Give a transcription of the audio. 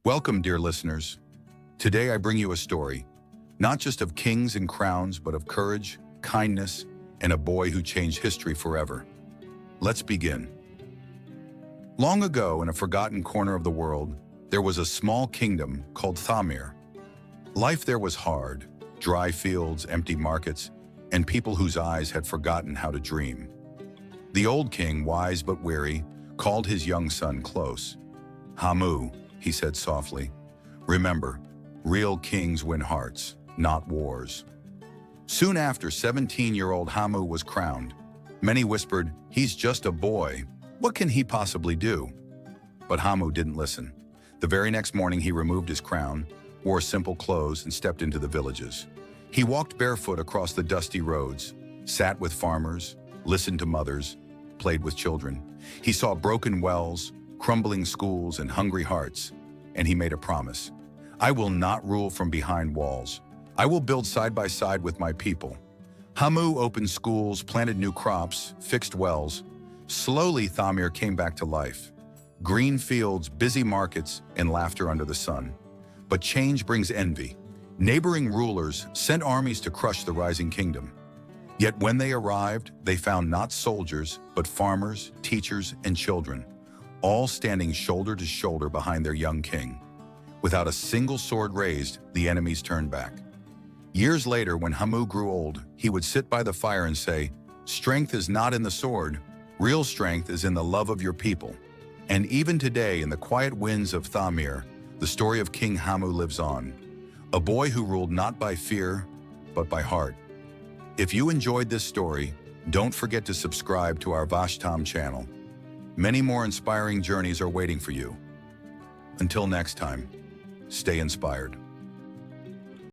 Welcome, dear listeners. Today I bring you a story, not just of kings and crowns, but of courage, kindness, and a boy who changed history forever. Let's begin. Long ago, in a forgotten corner of the world, there was a small kingdom called Thaamir. Life there was hard, dry fields, empty markets, and people whose eyes had forgotten how to dream. The old king, wise but weary, called his young son close. "Hamoo," he said softly, "remember, real kings win hearts, not wars." Soon after, 17-year-old Hamoo was crowned. Many whispered, "He's just a boy. What can he possibly do?" But Hamoo didn't listen. The very next morning, he removed his crown, wore simple clothes, and stepped into the villages. He walked barefoot across the dusty roads, sat with farmers, listened to mothers, played with children. He saw broken wells, crumbling schools, and hungry hearts, and he made a promise. "I will not rule from behind walls. I will build side by side with my people." Hamoo opened schools, planted new crops, fixed wells. Slowly, Thaamir came back to life. Green fields, busy markets, and laughter under the sun. But change brings envy. Neighboring rulers sent armies to crush the rising kingdom. Yet when they arrived, they found not soldiers, but farmers, teachers, and children, all standing shoulder to shoulder behind their young king. Without a single sword raised, the enemies turned back. Years later, when Hamoo grew old, he would sit by the fire and say, "Strength is not in the sword. Real strength is in the love of your people." And even today, in the quiet winds of Thaamir, the story of King Hamoo lives on. A boy who ruled not by fear, but by heart. If you enjoyed this story, don't forget to subscribe to our Vashtaam channel. Many more inspiring journeys are waiting for you. Until next time, stay inspired.